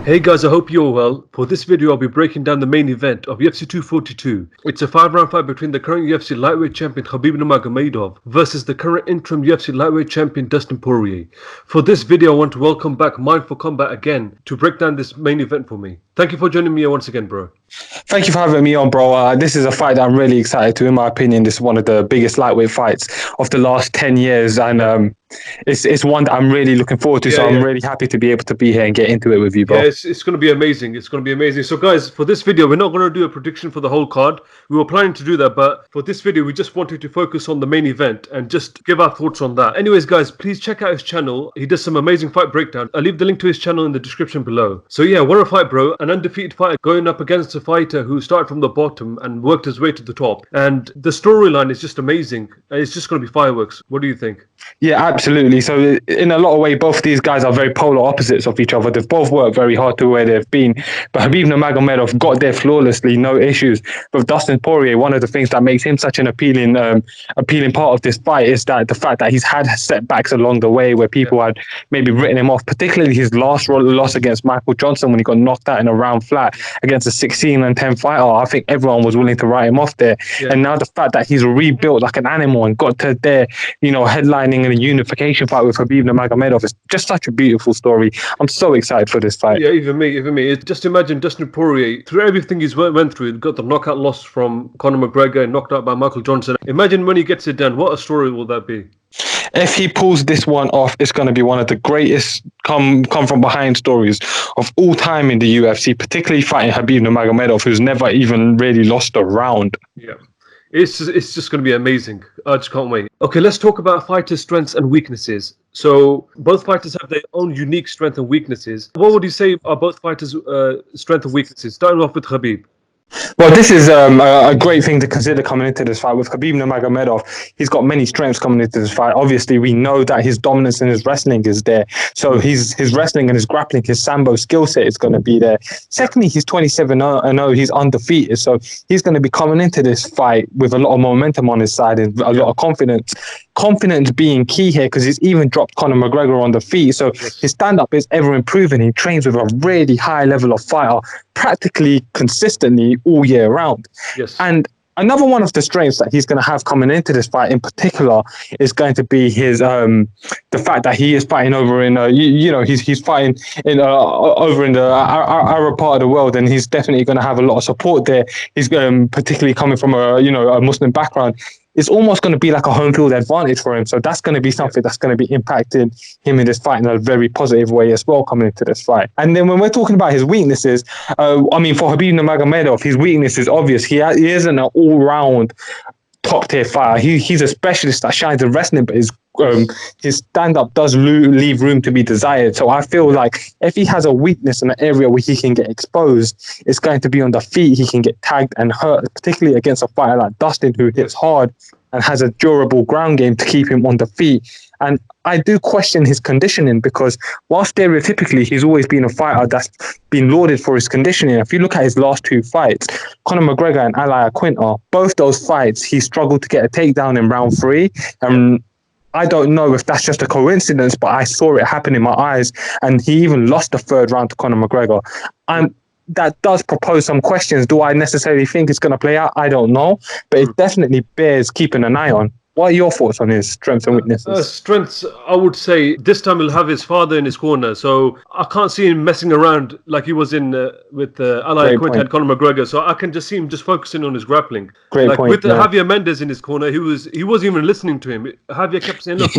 Hey guys, I hope you're well. For this video, I'll be breaking down the main event of UFC 242. It's a 5-round fight between the current UFC lightweight champion Khabib Nurmagomedov versus the current interim UFC lightweight champion Dustin Poirier. For this video, I want to welcome back Mindful Combat again to break down this main event for me. Thank you for joining me once again, bro. Thank you for having me on, bro. This is a fight that I'm really excited to. In my opinion, this is one of the biggest lightweight fights of the last 10 years. And it's one that I'm really looking forward to. I'm really happy to be able to be here and get into it with you, bro. Yeah, it's going to be amazing. It's going to be amazing. So, guys, for this video, we're not going to do a prediction for the whole card. We were planning to do that, but for this video, we just wanted to focus on the main event and just give our thoughts on that. Anyways, guys, please check out his channel. He does some amazing fight breakdown. I'll leave the link to his channel in the description below. So, yeah, what a fight, bro. An undefeated fighter going up against a fighter who started from the bottom and worked his way to the top. And the storyline is just amazing. It's just going to be fireworks. What do you think? Yeah, absolutely. So in a lot of ways, both these guys are very polar opposites of each other. They've both worked very hard to where they've been. But Khabib Nurmagomedov got there flawlessly, no issues. But Dustin Poirier, one of the things that makes him such an appealing part of this fight is that the fact that he's had setbacks along the way where people had maybe written him off, particularly his last loss against Michael Johnson when he got knocked out in a round flat against a 16-10 fighter. I think everyone was willing to write him off there. And now the fact that he's rebuilt like an animal and got to there, headlining in a unification fight with Khabib Nurmagomedov is just such a beautiful story. I'm so excited for this fight. Yeah, even me. Just imagine Dustin Poirier, through everything he's went through, got the knockout loss from Conor McGregor and knocked out by Michael Johnson. Imagine when he gets it done, what a story will that be? If he pulls this one off, it's going to be one of the greatest come from behind stories of all time in the UFC, particularly fighting Khabib Nurmagomedov, who's never even really lost a round. Yeah. It's just going to be amazing. I just can't wait. Okay, let's talk about fighters' strengths and weaknesses. So both fighters have their own unique strengths and weaknesses. What would you say are both fighters' strengths and weaknesses? Starting off with Khabib. Well, this is a great thing to consider coming into this fight with Khabib Nurmagomedov. He's got many strengths coming into this fight. Obviously, we know that his dominance in his wrestling is there. So his wrestling and his grappling, his sambo skill set is going to be there. Secondly, he's 27-0. He's undefeated. So he's going to be coming into this fight with a lot of momentum on his side and a lot of confidence. Confidence being key here because he's even dropped Conor McGregor on the feet. So his stand-up is ever improving. He trains with a really high level of fighter, practically consistently all year round. Yes. And another one of the strengths that he's going to have coming into this fight in particular is going to be his the fact that he is fighting over in he's fighting in over in the Arab part of the world, and he's definitely going to have a lot of support there. He's particularly coming from a Muslim background. It's almost going to be like a home field advantage for him. So that's going to be something that's going to be impacting him in this fight in a very positive way as well coming into this fight. And then when we're talking about his weaknesses, for Khabib Nurmagomedov, his weakness is obvious. He isn't an all-round top-tier fighter. He's a specialist that shines in wrestling, but his stand-up does leave room to be desired. So I feel like if he has a weakness in an area where he can get exposed, it's going to be on the feet. He can get tagged and hurt, particularly against a fighter like Dustin, who hits hard and has a durable ground game to keep him on the feet. And I do question his conditioning because while stereotypically he's always been a fighter that's been lauded for his conditioning, if you look at his last two fights, Conor McGregor and Ali Aquinta, both those fights, he struggled to get a takedown in round 3. I don't know if that's just a coincidence, but I saw it happen in my eyes. And he even lost the 3rd round to Conor McGregor. That does propose some questions. Do I necessarily think it's going to play out? I don't know. But it definitely bears keeping an eye on. What are your thoughts on his strengths and weaknesses? Strengths, I would say this time he'll have his father in his corner. So I can't see him messing around like he was in with Ali Aquinta and Conor McGregor. So I can just see him just focusing on his grappling. Great point. With Javier Mendez in his corner, he wasn't even listening to him. Javier kept saying, look,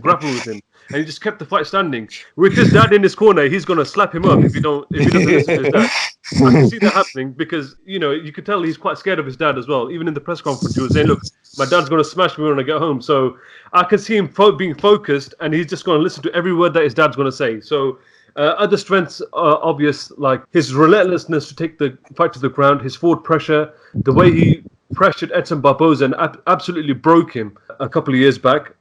grapple with him. And he just kept the fight standing. With his dad in his corner, he's going to slap him up if he doesn't listen to his dad. I can see that happening because, you could tell he's quite scared of his dad as well. Even in the press conference, he was saying, look, my dad's going to smash me when I get home. So I can see him being focused, and he's just going to listen to every word that his dad's going to say. So other strengths are obvious, like his relentlessness to take the fight to the ground, his forward pressure, the way he pressured Edson Barboza and absolutely broke him a couple of years back.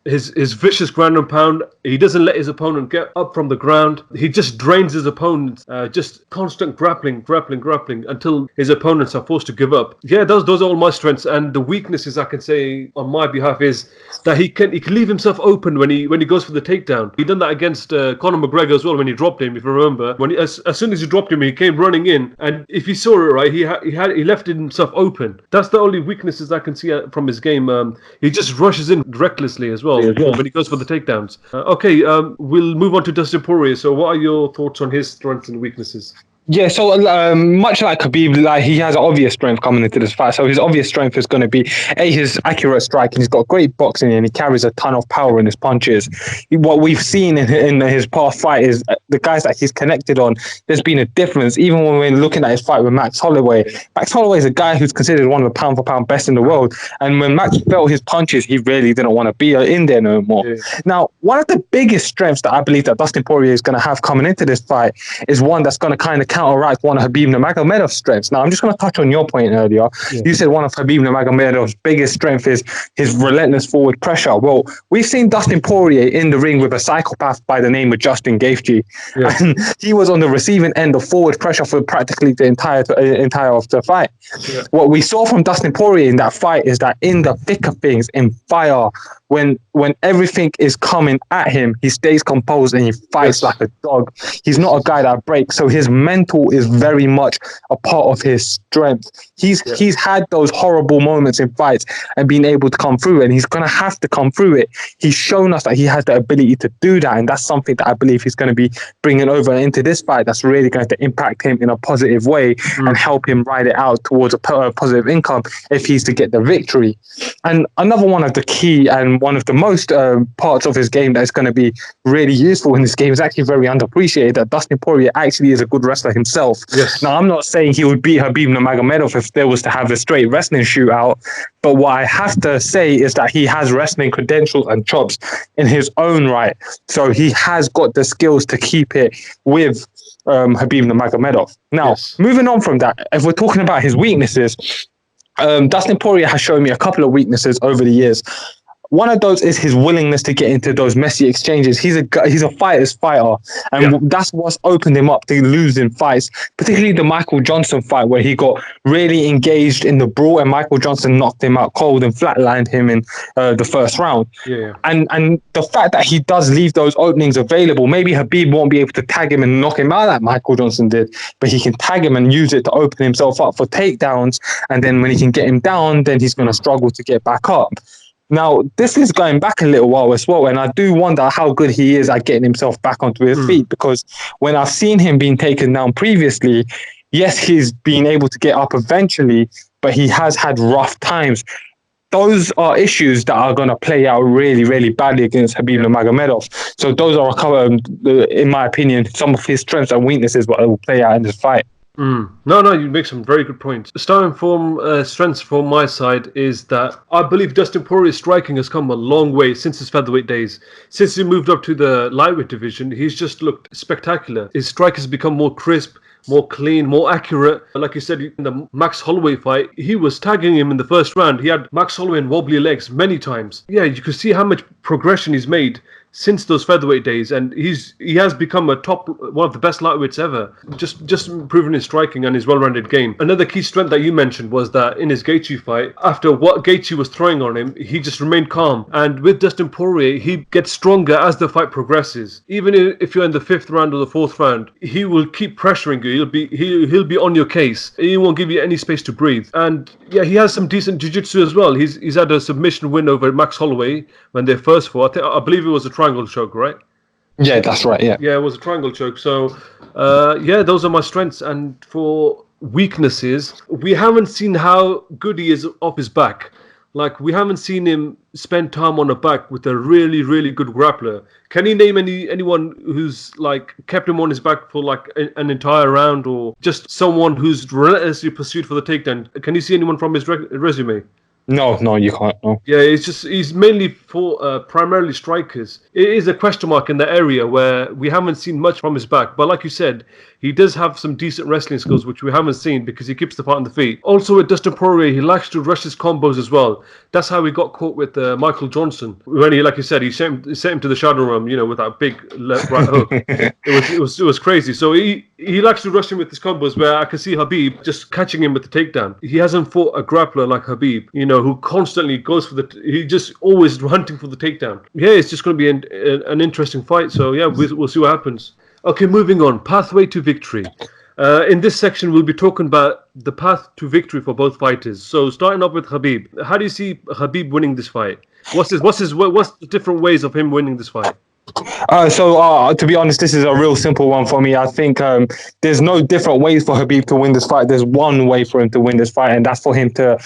his vicious ground and pound. He doesn't let his opponent get up from the ground. He just drains his opponent. Just constant grappling until his opponents are forced to give up. Yeah, those are all my strengths, and the weaknesses I can say on my behalf is that he can leave himself open when he goes for the takedown. He done that against Conor McGregor as well when he dropped him. If you remember, as soon as he dropped him, he came running in, and if you saw it right, he left himself open. That's the only weaknesses I can see from his game. He just rushes in recklessly as well when he goes for the takedowns. We'll move on to Dustin Poirier. So, what are your thoughts on his strengths and weaknesses? Yeah, so much like Khabib, like he has obvious strength coming into this fight. So his obvious strength is going to be his accurate striking. He's got great boxing and he carries a ton of power in his punches. What we've seen in his past fight is the guys that he's connected on. There's been a difference. Even when we're looking at his fight with Max Holloway, Max Holloway is a guy who's considered one of the pound for pound best in the world. And when Max felt his punches, he really didn't want to be in there no more. Yeah. Now, one of the biggest strengths that I believe that Dustin Poirier is going to have coming into this fight is one that's going to kind of counteract one of Khabib Nurmagomedov's strengths. Now, I'm just going to touch on your point earlier. Yeah. You said one of Khabib Nurmagomedov's biggest strength is his relentless forward pressure. Well, we've seen Dustin Poirier in the ring with a psychopath by the name of Justin Gaethje. Yeah. And he was on the receiving end of forward pressure for practically the entire of the fight. Yeah. What we saw from Dustin Poirier in that fight is that in the thick of things, in fire, when everything is coming at him, he stays composed and he fights like a dog. He's not a guy that breaks. So his mental is very much a part of his strength. He's had those horrible moments in fights and been able to come through, and he's going to have to come through it. He's shown us that he has the ability to do that, and that's something that I believe he's going to be bringing over into this fight that's really going to impact him in a positive way and help him ride it out towards a positive income if he's to get the victory. And another one of the key and one of the most parts of his game that is going to be really useful in this game is actually very underappreciated, that Dustin Poirier actually is a good wrestler himself. Yes. Now, I'm not saying he would beat Khabib Nurmagomedov if there was to have a straight wrestling shootout, but what I have to say is that he has wrestling credentials and chops in his own right. So he has got the skills to keep it with Khabib Nurmagomedov. Now, moving on from that, if we're talking about his weaknesses, Dustin Poirier has shown me a couple of weaknesses over the years. One of those is his willingness to get into those messy exchanges. He's a fighter's fighter, and that's what's opened him up to losing fights, particularly the Michael Johnson fight where he got really engaged in the brawl and Michael Johnson knocked him out cold and flatlined him in the first round. And the fact that he does leave those openings available, maybe Khabib won't be able to tag him and knock him out like Michael Johnson did, but he can tag him and use it to open himself up for takedowns, and then when he can get him down, then he's going to struggle to get back up. Now, this is going back a little while as well, and I do wonder how good he is at getting himself back onto his feet, because when I've seen him being taken down previously, yes, he's been able to get up eventually, but he has had rough times. Those are issues that are going to play out really, really badly against Khabib Nurmagomedov. So those are, in my opinion, some of his strengths and weaknesses that will play out in this fight. No, you make some very good points. Starting from strengths from my side is that I believe Dustin Poirier's striking has come a long way since his featherweight days. Since he moved up to the lightweight division, he's just looked spectacular. His strike has become more crisp, more clean, more accurate. Like you said, in the Max Holloway fight, he was tagging him in the first round. He had Max Holloway in wobbly legs many times. Yeah, you could see how much progression he's made since those featherweight days, and he has become one of the best lightweights ever, just improving his striking and his well-rounded game. Another key strength that you mentioned was that in his Gaethje fight, after what Gaethje was throwing on him, he just remained calm. And with Dustin Poirier, he gets stronger as the fight progresses. Even if you're in the 5th round or the 4th round, he will keep pressuring you. He'll be on your case. He won't give you any space to breathe. And yeah, he has some decent jiu-jitsu as well. He's had a submission win over Max Holloway when they first fought. I believe it was a triangle choke, right? Yeah, that's right. Yeah, it was a triangle choke. So, those are my strengths. And for weaknesses, we haven't seen how good he is off his back. Like, we haven't seen him spend time on the back with a really, really good grappler. Can you name anyone who's like kept him on his back for like an entire round, or just someone who's relentlessly pursued for the takedown? Can you see anyone from his resume? No, you can't. No. Yeah, he's mainly for primarily strikers. It is a question mark in the area where we haven't seen much from his back. But like you said, he does have some decent wrestling skills, which we haven't seen because he keeps the fight on the feet. Also with Dustin Poirier, he likes to rush his combos as well. That's how he got caught with Michael Johnson. When he, like you said, he sent him to the shadow realm, with that big left right hook. It was crazy. So he likes to rush him with his combos, where I can see Khabib just catching him with the takedown. He hasn't fought a grappler like Khabib, who constantly goes for he just always hunting for the takedown. Yeah, it's just going to be an interesting fight. So yeah, we'll see what happens. Okay, moving on. Pathway to victory. In this section, we'll be talking about the path to victory for both fighters. So starting off with Khabib, how do you see Khabib winning this fight? What's the different ways of him winning this fight? To be honest, this is a real simple one for me. I think there's no different ways for Khabib to win this fight. There's one way for him to win this fight, and that's for him to,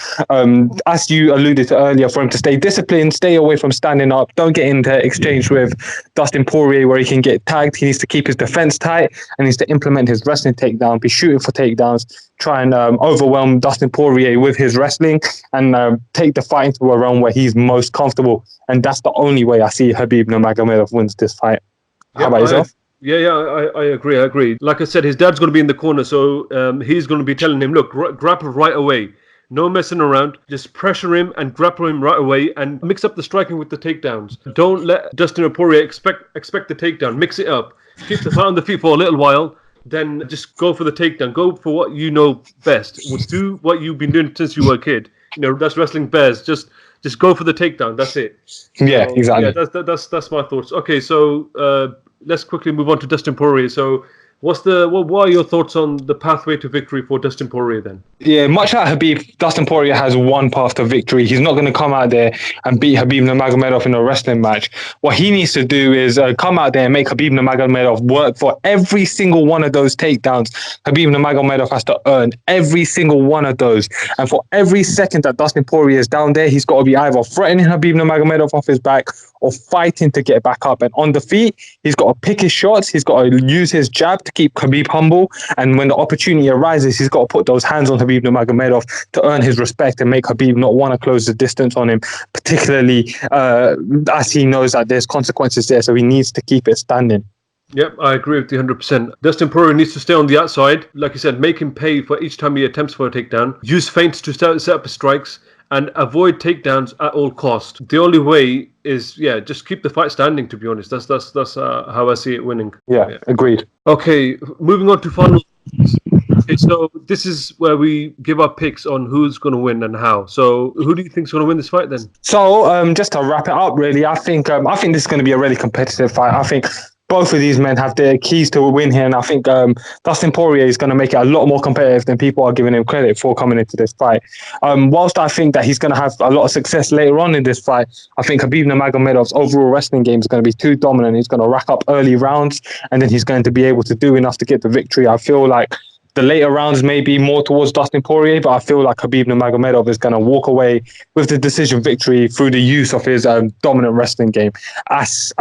as you alluded to earlier, for him to stay disciplined, stay away from standing up, don't get into exchange with Dustin Poirier where he can get tagged. He needs to keep his defense tight and needs to implement his wrestling takedown, be shooting for takedowns, try and overwhelm Dustin Poirier with his wrestling and take the fight into a realm where he's most comfortable. And that's the only way I see Khabib Nurmagomedov wins this fight. How about yourself? I agree. Like I said, his dad's going to be in the corner, so he's going to be telling him, look, grapple right away. No messing around. Just pressure him and grapple him right away and mix up the striking with the takedowns. Don't let Dustin Poirier expect the takedown. Mix it up. Keep the fight on the feet for a little while. Then just go for the takedown. Go for what you know best. Do what you've been doing since you were a kid. That's wrestling bears. Just go for the takedown. That's it. Yeah, exactly. Yeah, that's my thoughts. Okay, so let's quickly move on to Dustin Poirier. So what are your thoughts on the pathway to victory for Dustin Poirier then? Yeah, much like Khabib, Dustin Poirier has one path to victory. He's not going to come out there and beat Khabib Nurmagomedov in a wrestling match. What he needs to do is come out there and make Khabib Nurmagomedov work for every single one of those takedowns. Khabib Nurmagomedov has to earn every single one of those. And for every second that Dustin Poirier is down there, he's got to be either threatening Khabib Nurmagomedov off his back or fighting to get back up. And on the feet, he's got to pick his shots. He's got to use his jab to keep Khabib humble. And when the opportunity arises, he's got to put those hands on Khabib Nurmagomedov to earn his respect and make Khabib not want to close the distance on him, particularly as he knows that there's consequences there. So he needs to keep it standing. Yep, I agree with you 100%. Dustin Poirier needs to stay on the outside. Like you said, make him pay for each time he attempts for a takedown. Use feints to set up his strikes. And avoid takedowns at all costs. The only way is, just keep the fight standing, to be honest. That's how I see it winning. Yeah, agreed. Okay, moving on to final. Okay, so this is where we give our picks on who's going to win and how. So who do you think is going to win this fight then? So just to wrap it up, really, I think this is going to be a really competitive fight. I think both of these men have their keys to win here, and I think Dustin Poirier is going to make it a lot more competitive than people are giving him credit for coming into this fight. Whilst I think that he's going to have a lot of success later on in this fight, I think Khabib Nurmagomedov's overall wrestling game is going to be too dominant. He's going to rack up early rounds, and then he's going to be able to do enough to get the victory. I feel like the later rounds may be more towards Dustin Poirier, but I feel like Khabib Nurmagomedov is going to walk away with the decision victory through the use of his dominant wrestling game, as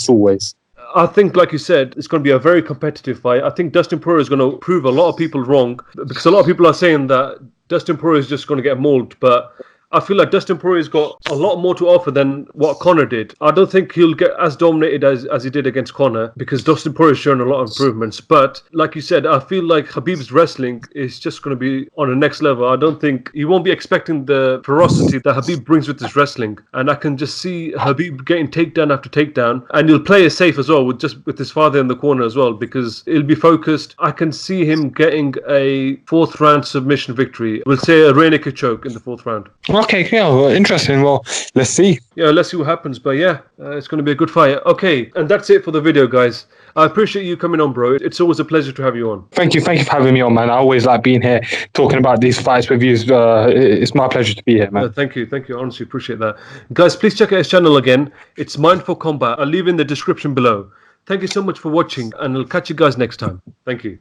always. I think, like you said, it's going to be a very competitive fight. I think Dustin Poirier is going to prove a lot of people wrong, because a lot of people are saying that Dustin Poirier is just going to get mauled, but I feel like Dustin Poirier's got a lot more to offer than what Conor did. I don't think he'll get as dominated as he did against Conor, because Dustin Poirier's shown a lot of improvements. But like you said, I feel like Khabib's wrestling is just going to be on the next level. I don't think he won't be expecting the ferocity that Khabib brings with his wrestling. And I can just see Khabib getting takedown after takedown. And he'll play it safe as well with his father in the corner as well, because he'll be focused. I can see him getting a fourth round submission victory. We'll say a rear naked choke in the fourth round. Okay, yeah, well, interesting. Well, let's see. Yeah, let's see what happens. But it's going to be a good fight. Okay, and that's it for the video, guys. I appreciate you coming on, bro. It's always a pleasure to have you on. Thank you for having me on, man. I always like being here, talking about these fights with you. It's my pleasure to be here, man. Thank you. Honestly, appreciate that. Guys, please check out his channel again. It's Mindful Combat. I'll leave in the description below. Thank you so much for watching, and I'll catch you guys next time. Thank you.